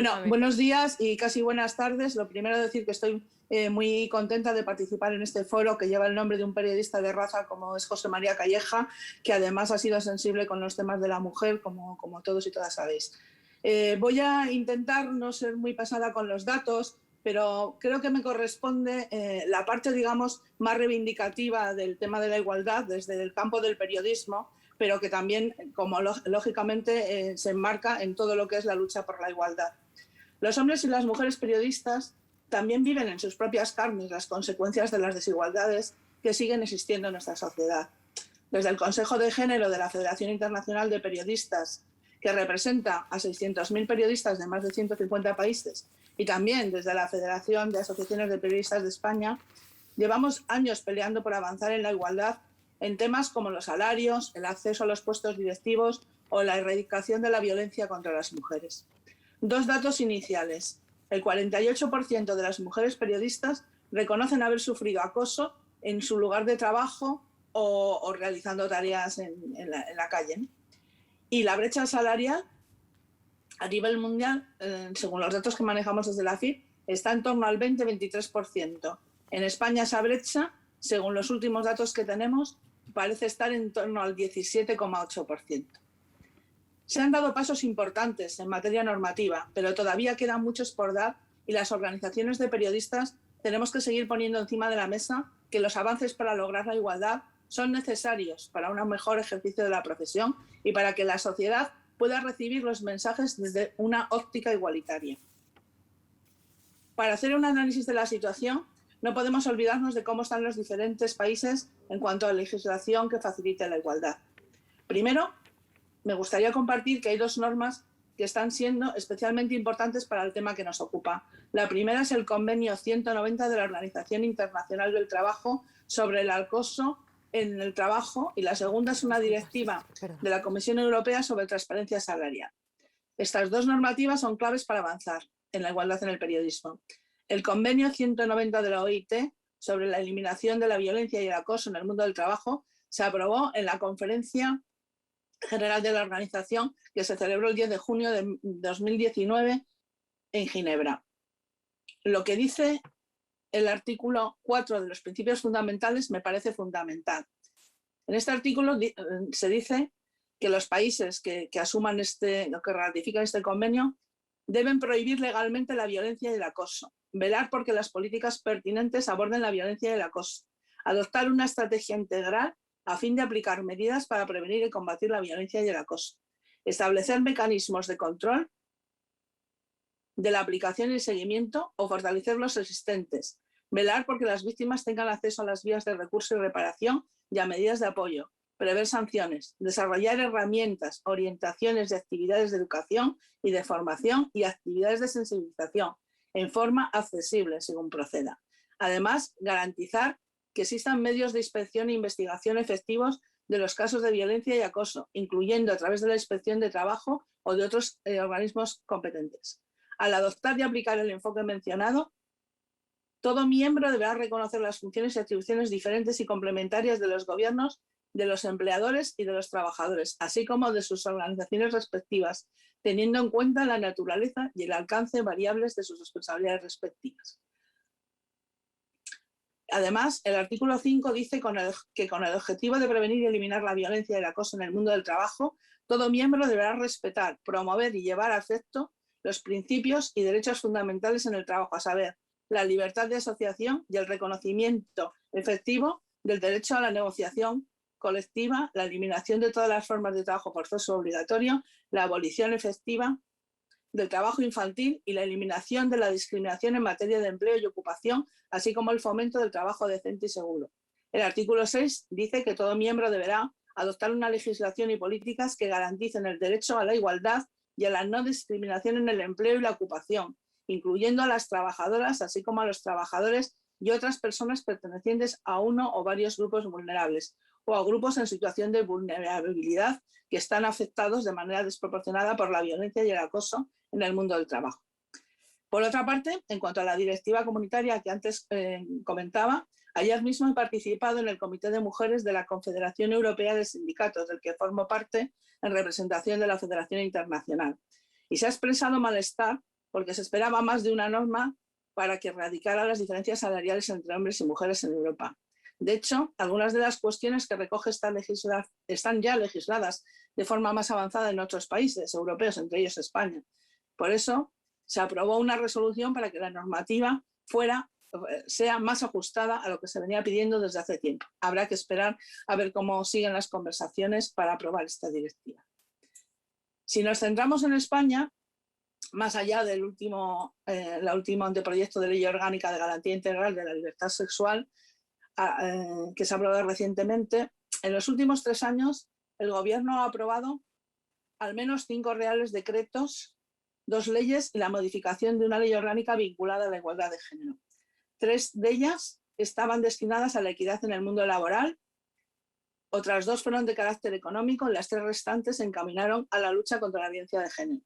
Bueno, Cuéntame. buenos días y casi buenas tardes. Lo primero decir que estoy muy contenta de participar en este foro que lleva el nombre de un periodista de raza como es José María Calleja, que además ha sido sensible con los temas de la mujer, como todos y todas sabéis. Voy a intentar no ser muy pesada con los datos, pero creo que me corresponde la parte, digamos, más reivindicativa del tema de la igualdad desde el campo del periodismo, pero que también, como lógicamente, se enmarca en todo lo que es la lucha por la igualdad. Los hombres y las mujeres periodistas también viven en sus propias carnes las consecuencias de las desigualdades que siguen existiendo en nuestra sociedad. Desde el Consejo de Género de la Federación Internacional de Periodistas, que representa a 600.000 periodistas de más de 150 países, y también desde la Federación de Asociaciones de Periodistas de España, llevamos años peleando por avanzar en la igualdad en temas como los salarios, el acceso a los puestos directivos o la erradicación de la violencia contra las mujeres. Dos datos iniciales. El 48% de las mujeres periodistas reconocen haber sufrido acoso en su lugar de trabajo o realizando tareas en la calle. Y la brecha salarial a nivel mundial, según los datos que manejamos desde la FIP, está en torno al 20-23%. En España esa brecha, según los últimos datos que tenemos, parece estar en torno al 17,8%. Se han dado pasos importantes en materia normativa, pero todavía quedan muchos por dar y las organizaciones de periodistas tenemos que seguir poniendo encima de la mesa que los avances para lograr la igualdad son necesarios para un mejor ejercicio de la profesión y para que la sociedad pueda recibir los mensajes desde una óptica igualitaria. Para hacer un análisis de la situación, no podemos olvidarnos de cómo están los diferentes países en cuanto a legislación que facilite la igualdad. Primero, me gustaría compartir que hay dos normas que están siendo especialmente importantes para el tema que nos ocupa. La primera es el Convenio 190 de la Organización Internacional del Trabajo sobre el acoso en el trabajo y la segunda es una directiva de la Comisión Europea sobre transparencia salarial. Estas dos normativas son claves para avanzar en la igualdad en el periodismo. El Convenio 190 de la OIT sobre la eliminación de la violencia y el acoso en el mundo del trabajo se aprobó en la Conferencia General de la Organización que se celebró el 10 de junio de 2019 en Ginebra. Lo que dice el artículo 4 de los principios fundamentales me parece fundamental. En este artículo se dice que los países que asuman que ratifican este convenio deben prohibir legalmente la violencia y el acoso, velar porque las políticas pertinentes aborden la violencia y el acoso, adoptar una estrategia integral a fin de aplicar medidas para prevenir y combatir la violencia y el acoso, establecer mecanismos de control de la aplicación y el seguimiento o fortalecer los existentes, velar porque las víctimas tengan acceso a las vías de recurso y reparación y a medidas de apoyo, prever sanciones, desarrollar herramientas, orientaciones y actividades de educación y de formación y actividades de sensibilización en forma accesible según proceda. Además, garantizar que existan medios de inspección e investigación efectivos de los casos de violencia y acoso, incluyendo a través de la inspección de trabajo o de otros organismos competentes. Al adoptar y aplicar el enfoque mencionado, todo miembro deberá reconocer las funciones y atribuciones diferentes y complementarias de los gobiernos, de los empleadores y de los trabajadores, así como de sus organizaciones respectivas, teniendo en cuenta la naturaleza y el alcance variables de sus responsabilidades respectivas. Además, el artículo 5 dice que con el objetivo de prevenir y eliminar la violencia y el acoso en el mundo del trabajo, todo miembro deberá respetar, promover y llevar a efecto los principios y derechos fundamentales en el trabajo, a saber, la libertad de asociación y el reconocimiento efectivo del derecho a la negociación colectiva, la eliminación de todas las formas de trabajo forzoso o obligatorio, la abolición efectiva del trabajo infantil y la eliminación de la discriminación en materia de empleo y ocupación, así como el fomento del trabajo decente y seguro. El artículo 6 dice que todo miembro deberá adoptar una legislación y políticas que garanticen el derecho a la igualdad y a la no discriminación en el empleo y la ocupación, incluyendo a las trabajadoras, así como a los trabajadores y otras personas pertenecientes a uno o varios grupos vulnerables o a grupos en situación de vulnerabilidad que están afectados de manera desproporcionada por la violencia y el acoso en el mundo del trabajo. Por otra parte, en cuanto a la directiva comunitaria que antes comentaba, ayer mismo he participado en el Comité de Mujeres de la Confederación Europea de Sindicatos, del que formo parte en representación de la Federación Internacional. Y se ha expresado malestar porque se esperaba más de una norma para que erradicara las diferencias salariales entre hombres y mujeres en Europa. De hecho, algunas de las cuestiones que recoge esta legislación están ya legisladas de forma más avanzada en otros países europeos, entre ellos España. Por eso se aprobó una resolución para que la normativa sea más ajustada a lo que se venía pidiendo desde hace tiempo. Habrá que esperar a ver cómo siguen las conversaciones para aprobar esta directiva. Si nos centramos en España, más allá del último anteproyecto de ley orgánica de garantía integral de la libertad sexual, que se ha aprobado recientemente, en los últimos 3 años el Gobierno ha aprobado al menos 5 reales decretos, 2 leyes y la modificación de una ley orgánica vinculada a la igualdad de género. 3 de ellas estaban destinadas a la equidad en el mundo laboral, otras 2 fueron de carácter económico y las 3 restantes se encaminaron a la lucha contra la violencia de género.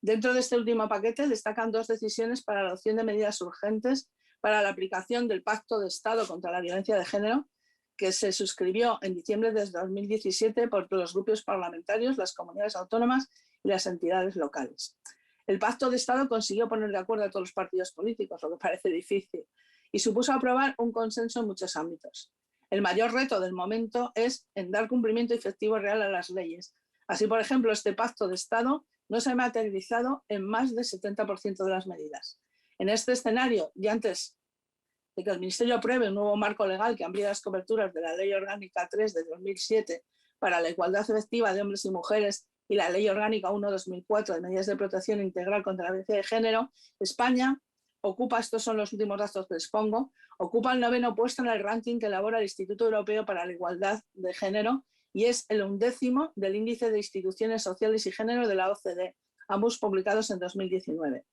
Dentro de este último paquete destacan 2 decisiones para la adopción de medidas urgentes para la aplicación del Pacto de Estado contra la Violencia de Género, que se suscribió en diciembre de 2017 por los grupos parlamentarios, las comunidades autónomas y las entidades locales. El Pacto de Estado consiguió poner de acuerdo a todos los partidos políticos, lo que parece difícil, y supuso aprobar un consenso en muchos ámbitos. El mayor reto del momento es en dar cumplimiento efectivo real a las leyes. Así, por ejemplo, este Pacto de Estado no se ha materializado en más del 70% de las medidas. En este escenario, y antes de que el Ministerio apruebe un nuevo marco legal que amplíe las coberturas de la Ley Orgánica 3 de 2007 para la igualdad efectiva de hombres y mujeres y la Ley Orgánica 1-2004 de medidas de protección integral contra la violencia de género, España ocupa, estos son los últimos datos que les pongo, ocupa el 9º puesto en el ranking que elabora el Instituto Europeo para la Igualdad de Género y es el 11º del Índice de Instituciones Sociales y Género de la OCDE, ambos publicados en 2019.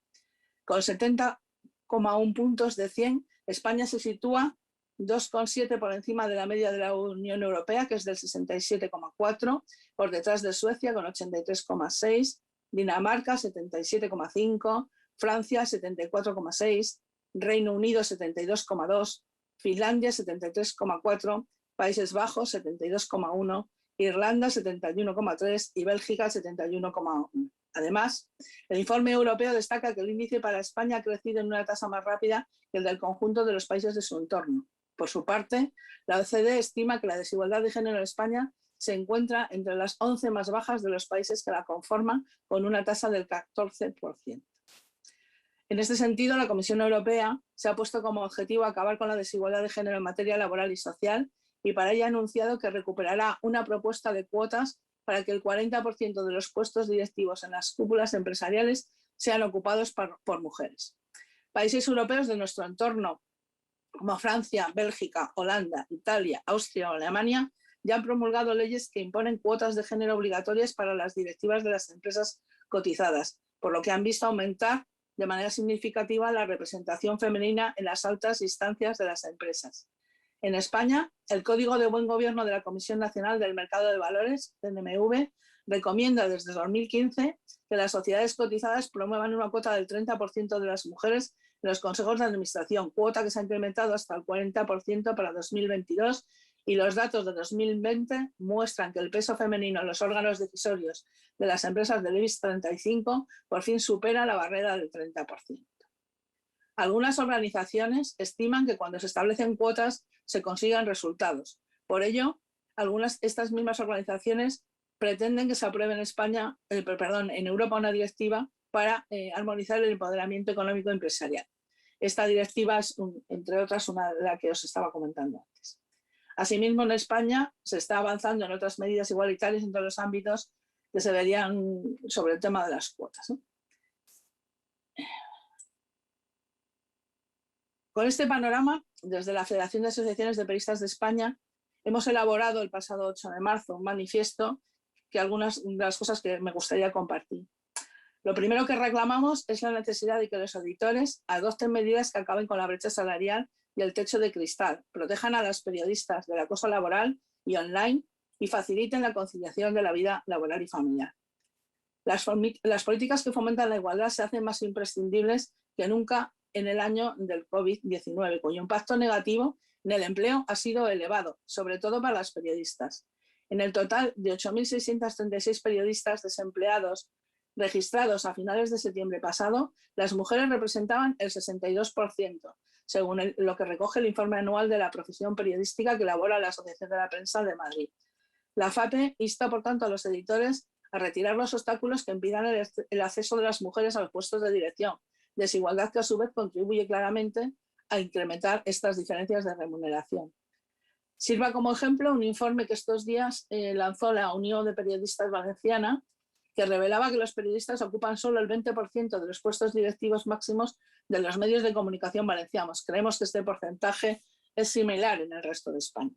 Con 70,1 puntos de 100, España se sitúa 2,7 por encima de la media de la Unión Europea, que es del 67,4, por detrás de Suecia con 83,6, Dinamarca 77,5, Francia 74,6, Reino Unido 72,2, Finlandia 73,4, Países Bajos 72,1, Irlanda 71,3 y Bélgica 71,1. Además, el informe europeo destaca que el índice para España ha crecido en una tasa más rápida que el del conjunto de los países de su entorno. Por su parte, la OCDE estima que la desigualdad de género en España se encuentra entre las 11 más bajas de los países que la conforman, con una tasa del 14%. En este sentido, la Comisión Europea se ha puesto como objetivo acabar con la desigualdad de género en materia laboral y social y para ello ha anunciado que recuperará una propuesta de cuotas para que el 40% de los puestos directivos en las cúpulas empresariales sean ocupados por mujeres. Países europeos de nuestro entorno, como Francia, Bélgica, Holanda, Italia, Austria o Alemania, ya han promulgado leyes que imponen cuotas de género obligatorias para las directivas de las empresas cotizadas, por lo que han visto aumentar de manera significativa la representación femenina en las altas instancias de las empresas. En España, el Código de Buen Gobierno de la Comisión Nacional del Mercado de Valores, CNMV, recomienda desde 2015 que las sociedades cotizadas promuevan una cuota del 30% de las mujeres en los consejos de administración, cuota que se ha incrementado hasta el 40% para 2022, y los datos de 2020 muestran que el peso femenino en los órganos decisorios de las empresas del IBEX 35 por fin supera la barrera del 30%. Algunas organizaciones estiman que cuando se establecen cuotas se consigan resultados. Por ello, estas mismas organizaciones pretenden que se apruebe en Europa una directiva para armonizar el empoderamiento económico empresarial. Esta directiva es, entre otras, una de las que os estaba comentando antes. Asimismo, en España se está avanzando en otras medidas igualitarias en todos los ámbitos que se verían sobre el tema de las cuotas, ¿no? Con este panorama, desde la Federación de Asociaciones de Periodistas de España, hemos elaborado el pasado 8 de marzo un manifiesto que algunas de las cosas que me gustaría compartir. Lo primero que reclamamos es la necesidad de que los auditores adopten medidas que acaben con la brecha salarial y el techo de cristal, protejan a las periodistas del acoso laboral y online y faciliten la conciliación de la vida laboral y familiar. Las políticas que fomentan la igualdad se hacen más imprescindibles que nunca en el año del COVID-19, cuyo impacto negativo en el empleo ha sido elevado, sobre todo para las periodistas. En el total de 8.636 periodistas desempleados Registrados a finales de septiembre pasado, las mujeres representaban el 62%, según lo que recoge el informe anual de la profesión periodística que elabora la Asociación de la Prensa de Madrid. La FAPE insta, por tanto, a los editores a retirar los obstáculos que impidan el acceso de las mujeres a los puestos de dirección, desigualdad que a su vez contribuye claramente a incrementar estas diferencias de remuneración. Sirva como ejemplo un informe que estos días lanzó la Unión de Periodistas Valenciana, que revelaba que los periodistas ocupan solo el 20% de los puestos directivos máximos de los medios de comunicación valencianos. Creemos que este porcentaje es similar en el resto de España.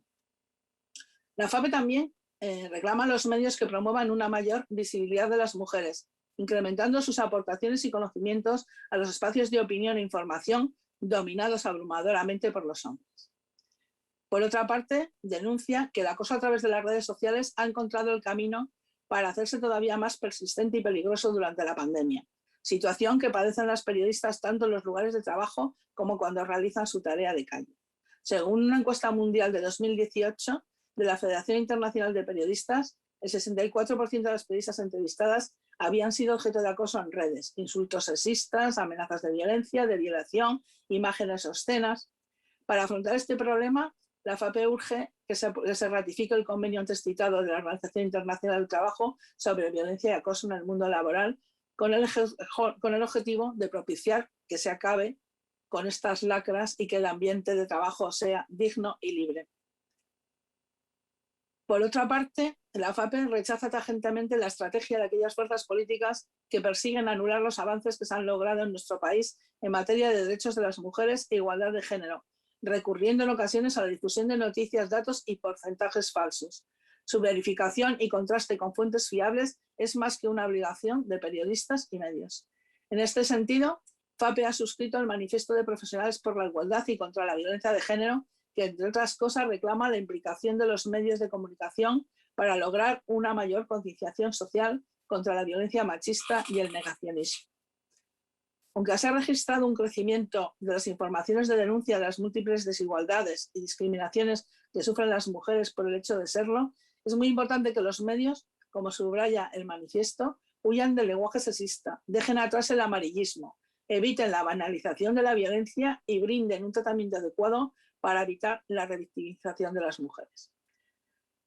La FAPE también reclama a los medios que promuevan una mayor visibilidad de las mujeres, incrementando sus aportaciones y conocimientos a los espacios de opinión e información dominados abrumadoramente por los hombres. Por otra parte, denuncia que el acoso a través de las redes sociales ha encontrado el camino para hacerse todavía más persistente y peligroso durante la pandemia, situación que padecen las periodistas tanto en los lugares de trabajo como cuando realizan su tarea de calle. Según una encuesta mundial de 2018 de la Federación Internacional de Periodistas, el 64% de las periodistas entrevistadas habían sido objeto de acoso en redes, insultos sexistas, amenazas de violencia, de violación, imágenes obscenas. Para afrontar este problema, la FAPE urge que se ratifique el convenio antes citado de la Organización Internacional del Trabajo sobre violencia y acoso en el mundo laboral, con el objetivo de propiciar que se acabe con estas lacras y que el ambiente de trabajo sea digno y libre. Por otra parte, la FAPE rechaza tajantemente la estrategia de aquellas fuerzas políticas que persiguen anular los avances que se han logrado en nuestro país en materia de derechos de las mujeres e igualdad de género, recurriendo en ocasiones a la difusión de noticias, datos y porcentajes falsos. Su verificación y contraste con fuentes fiables es más que una obligación de periodistas y medios. En este sentido, FAPE ha suscrito el Manifiesto de Profesionales por la Igualdad y contra la Violencia de Género, que entre otras cosas reclama la implicación de los medios de comunicación para lograr una mayor concienciación social contra la violencia machista y el negacionismo. Aunque se ha registrado un crecimiento de las informaciones de denuncia de las múltiples desigualdades y discriminaciones que sufren las mujeres por el hecho de serlo, es muy importante que los medios, como subraya el manifiesto, huyan del lenguaje sexista, dejen atrás el amarillismo, eviten la banalización de la violencia y brinden un tratamiento adecuado para evitar la revictimización de las mujeres.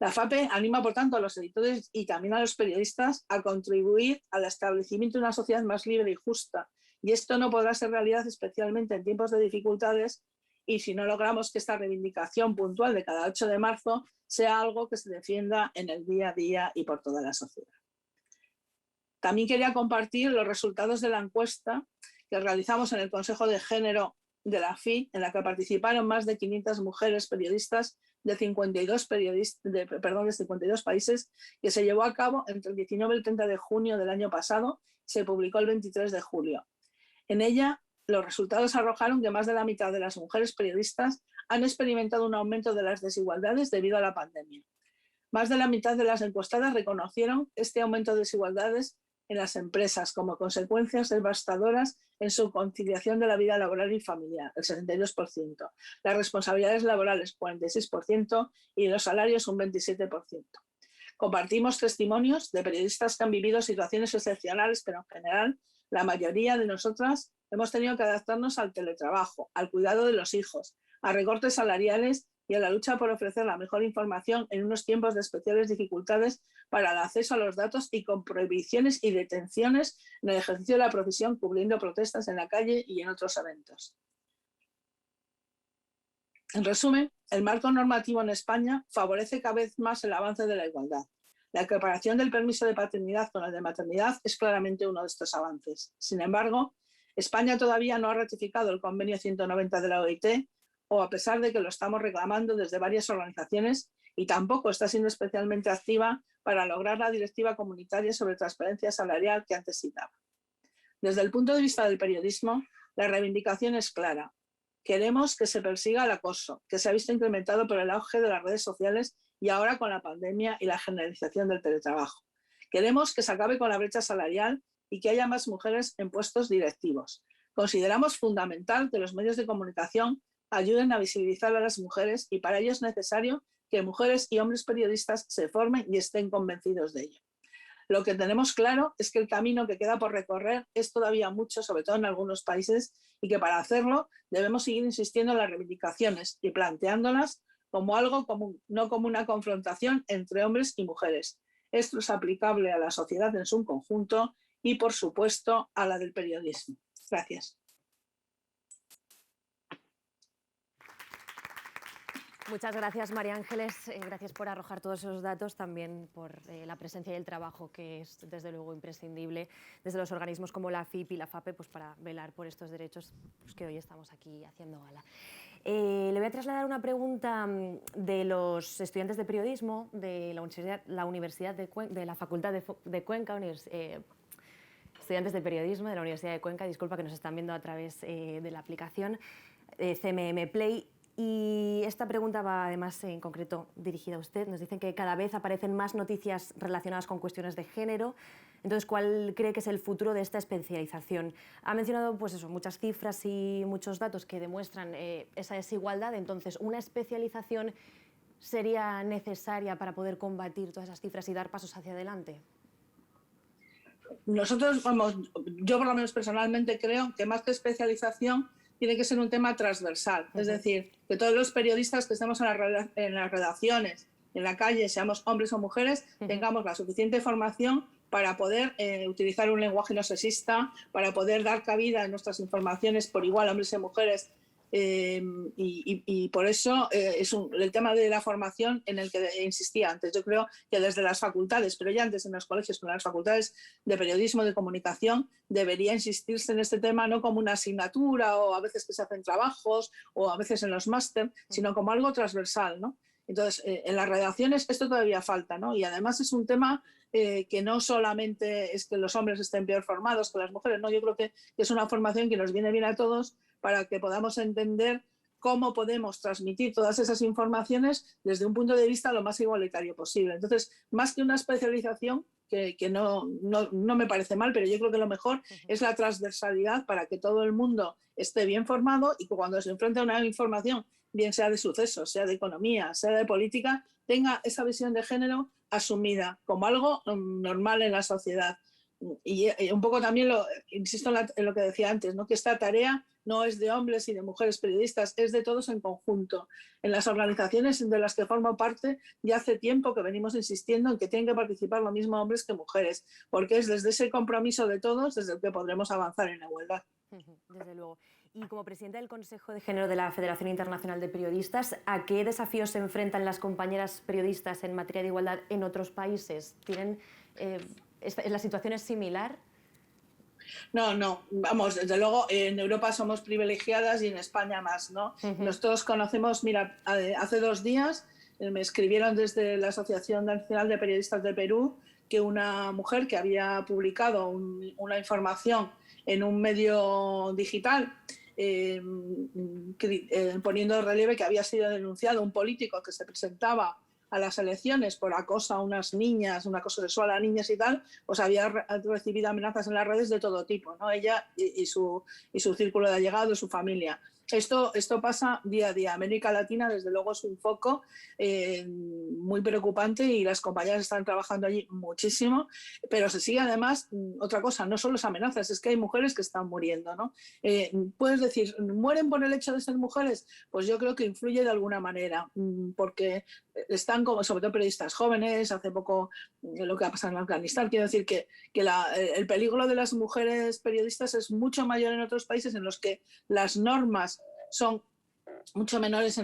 La FAPE anima, por tanto, a los editores y también a los periodistas a contribuir al establecimiento de una sociedad más libre y justa. Y esto no podrá ser realidad especialmente en tiempos de dificultades y si no logramos que esta reivindicación puntual de cada 8 de marzo sea algo que se defienda en el día a día y por toda la sociedad. También quería compartir los resultados de la encuesta que realizamos en el Consejo de Género de la FI, en la que participaron más de 500 mujeres periodistas de 52 países, que se llevó a cabo entre el 19 y el 30 de junio del año pasado, se publicó el 23 de julio. En ella, los resultados arrojaron que más de la mitad de las mujeres periodistas han experimentado un aumento de las desigualdades debido a la pandemia. Más de la mitad de las encuestadas reconocieron este aumento de desigualdades en las empresas como consecuencias devastadoras en su conciliación de la vida laboral y familiar, el 62%, las responsabilidades laborales, 46%, y los salarios, un 27%. Compartimos testimonios de periodistas que han vivido situaciones excepcionales, pero en general la mayoría de nosotras hemos tenido que adaptarnos al teletrabajo, al cuidado de los hijos, a recortes salariales y a la lucha por ofrecer la mejor información en unos tiempos de especiales dificultades para el acceso a los datos y con prohibiciones y detenciones en el ejercicio de la profesión, cubriendo protestas en la calle y en otros eventos. En resumen, el marco normativo en España favorece cada vez más el avance de la igualdad. La equiparación del permiso de paternidad con el de maternidad es claramente uno de estos avances. Sin embargo, España todavía no ha ratificado el convenio 190 de la OIT, o a pesar de que lo estamos reclamando desde varias organizaciones, y tampoco está siendo especialmente activa para lograr la directiva comunitaria sobre transparencia salarial que antes citaba. Desde el punto de vista del periodismo, la reivindicación es clara. Queremos que se persiga el acoso, que se ha visto incrementado por el auge de las redes sociales y ahora con la pandemia y la generalización del teletrabajo. Queremos que se acabe con la brecha salarial y que haya más mujeres en puestos directivos. Consideramos fundamental que los medios de comunicación ayuden a visibilizar a las mujeres y para ello es necesario que mujeres y hombres periodistas se formen y estén convencidos de ello. Lo que tenemos claro es que el camino que queda por recorrer es todavía mucho, sobre todo en algunos países, y que para hacerlo debemos seguir insistiendo en las reivindicaciones y planteándolas como algo común, no como una confrontación entre hombres y mujeres. Esto es aplicable a la sociedad en su conjunto y, por supuesto, a la del periodismo. Gracias. Muchas gracias, María Ángeles. Gracias por arrojar todos esos datos, también por la presencia y el trabajo que es, desde luego, imprescindible desde los organismos como la FIP y la FAPE, pues, para velar por estos derechos, pues, que hoy estamos aquí haciendo gala. Le voy a trasladar una pregunta de los estudiantes de periodismo de la Universidad de la Facultad de Cuenca, estudiantes de periodismo de la Universidad de Cuenca, disculpa, que nos están viendo a través de la aplicación CMM Play. Y esta pregunta va además en concreto dirigida a usted. Nos dicen que cada vez aparecen más noticias relacionadas con cuestiones de género. Entonces, ¿cuál cree que es el futuro de esta especialización? Ha mencionado, pues eso, muchas cifras y muchos datos que demuestran esa desigualdad. Entonces, ¿una especialización sería necesaria para poder combatir todas esas cifras y dar pasos hacia adelante? Nosotros, vamos, yo por lo menos personalmente creo que más que especialización tiene que ser un tema transversal. Es decir, que todos los periodistas que estemos en las redacciones, en la calle, seamos hombres o mujeres, tengamos la suficiente formación para poder utilizar un lenguaje no sexista, para poder dar cabida en nuestras informaciones por igual a hombres y mujeres. Y por eso es el tema de la formación en el que insistía antes. Yo creo que desde las facultades, pero ya antes en los colegios, con las facultades de periodismo, de comunicación, debería insistirse en este tema no como una asignatura o a veces que se hacen trabajos o a veces en los máster, sino como algo transversal, ¿no? Entonces, en las redacciones esto todavía falta, ¿no? Y además es un tema que no solamente es que los hombres estén peor formados que las mujeres, no, yo creo que es una formación que nos viene bien a todos para que podamos entender cómo podemos transmitir todas esas informaciones desde un punto de vista lo más igualitario posible. Entonces, más que una especialización, que no me parece mal, pero yo creo que lo mejor es la transversalidad para que todo el mundo esté bien formado y que cuando se enfrente a una información, bien sea de sucesos, sea de economía, sea de política, tenga esa visión de género asumida como algo normal en la sociedad. Y un poco también insisto en lo que decía antes, ¿no? Que esta tarea no es de hombres y de mujeres periodistas, es de todos en conjunto. En las organizaciones de las que formo parte ya hace tiempo que venimos insistiendo en que tienen que participar lo mismo hombres que mujeres, porque es desde ese compromiso de todos desde el que podremos avanzar en la igualdad. Desde luego. Y como presidenta del Consejo de Género de la Federación Internacional de Periodistas, ¿a qué desafíos se enfrentan las compañeras periodistas en materia de igualdad en otros países? ¿La situación es similar? No, vamos, desde luego en Europa somos privilegiadas y en España más, ¿no? Nosotros conocemos, mira, hace 2 días me escribieron desde la Asociación Nacional de Periodistas de Perú que una mujer que había publicado una información en un medio digital poniendo de relieve que había sido denunciado un político que se presentaba a las elecciones por acoso a unas niñas, un acoso sexual a niñas y tal, pues había recibido amenazas en las redes de todo tipo, ¿no? Ella y su círculo de allegados, su familia. Esto pasa día a día. América Latina, desde luego, es un foco muy preocupante y las compañeras están trabajando allí muchísimo, pero se sigue además otra cosa, no solo las amenazas, es que hay mujeres que están muriendo, ¿no? Puedes decir, ¿mueren por el hecho de ser mujeres? Pues yo creo que influye de alguna manera, porque están como, sobre todo periodistas jóvenes, hace poco lo que ha pasado en Afganistán, quiero decir que el peligro de las mujeres periodistas es mucho mayor en otros países en los que las normas son mucho menores,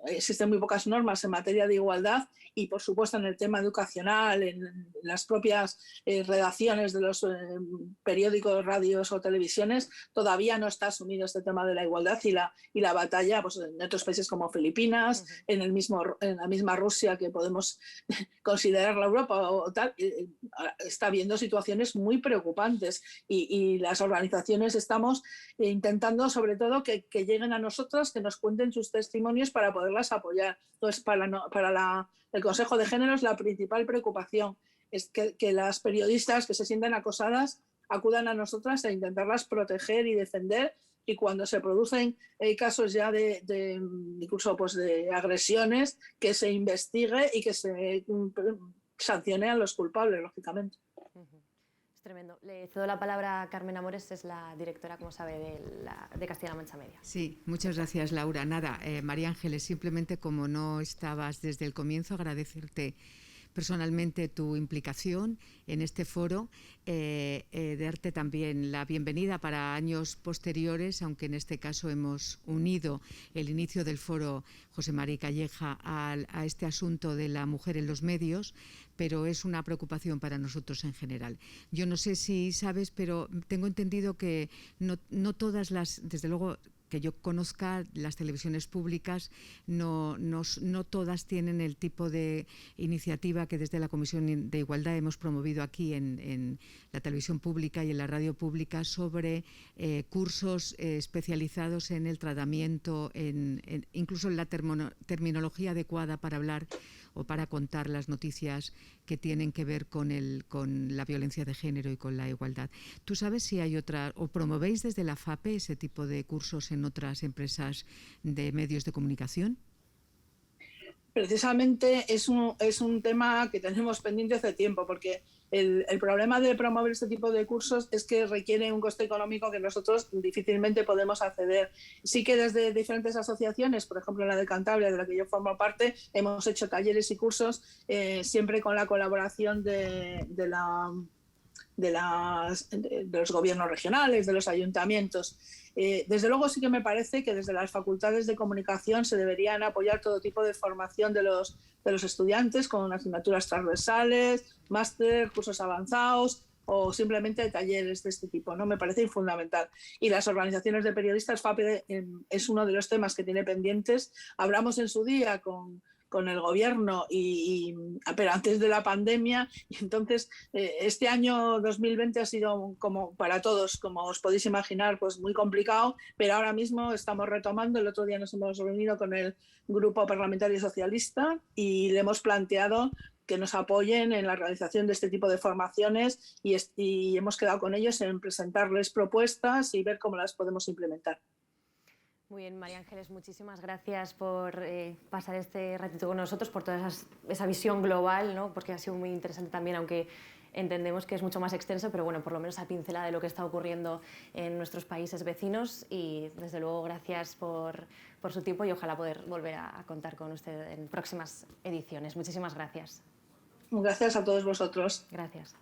existen muy pocas normas en materia de igualdad y, por supuesto, en el tema educacional, en las propias redacciones de los periódicos, radios o televisiones, todavía no está asumido este tema de la igualdad y la batalla pues, en otros países como Filipinas, en la misma Rusia, que podemos considerar la Europa o tal, está habiendo situaciones muy preocupantes y las organizaciones estamos intentando sobre todo que lleguen a nosotras, que nos cuenten sus testimonios para poderlas apoyar. Entonces, para el Consejo de Género es la principal preocupación, es que las periodistas que se sienten acosadas acudan a nosotras a intentarlas proteger y defender, y cuando se producen casos ya incluso pues de agresiones, que se investigue y que se sancione a los culpables, lógicamente. Tremendo. Le cedo la palabra a Carmen Amores, es la directora, como sabe, de Castilla-La Mancha Media. Sí, muchas gracias, Laura. Nada, María Ángeles, simplemente como no estabas desde el comienzo, agradecerte personalmente tu implicación en este foro, darte también la bienvenida para años posteriores, aunque en este caso hemos unido el inicio del foro José María Calleja a este asunto de la mujer en los medios, pero es una preocupación para nosotros en general. Yo no sé si sabes, pero tengo entendido que no todas las, desde luego, que yo conozca, las televisiones públicas no todas tienen el tipo de iniciativa que desde la Comisión de Igualdad hemos promovido aquí en la televisión pública y en la radio pública sobre cursos especializados en el tratamiento, incluso en la terminología adecuada para hablar o para contar las noticias que tienen que ver con la violencia de género y con la igualdad. ¿Tú sabes si hay otra, o promovéis desde la FAPE ese tipo de cursos en otras empresas de medios de comunicación? Precisamente es un tema que tenemos pendiente hace tiempo, porque el problema de promover este tipo de cursos es que requiere un coste económico que nosotros difícilmente podemos acceder. Sí que desde diferentes asociaciones, por ejemplo la de Cantabria, de la que yo formo parte, hemos hecho talleres y cursos siempre con la colaboración de los gobiernos regionales, de los ayuntamientos. Desde luego sí que me parece que desde las facultades de comunicación se deberían apoyar todo tipo de formación de los estudiantes con asignaturas transversales, máster, cursos avanzados o simplemente talleres de este tipo, ¿no? Me parece fundamental. Y las organizaciones de periodistas, FAPE es uno de los temas que tiene pendientes. Hablamos en su día con el gobierno, pero antes de la pandemia, y entonces este año 2020 ha sido como para todos, como os podéis imaginar, pues muy complicado, pero ahora mismo estamos retomando. El otro día nos hemos reunido con el Grupo Parlamentario Socialista y le hemos planteado que nos apoyen en la realización de este tipo de formaciones y hemos quedado con ellos en presentarles propuestas y ver cómo las podemos implementar. Muy bien, María Ángeles, muchísimas gracias por pasar este ratito con nosotros, por toda esa visión global, ¿no? Porque ha sido muy interesante también, aunque entendemos que es mucho más extenso, pero bueno, por lo menos esa pincelada de lo que está ocurriendo en nuestros países vecinos y desde luego gracias por su tiempo y ojalá poder volver a contar con usted en próximas ediciones. Muchísimas gracias. Gracias a todos vosotros. Gracias.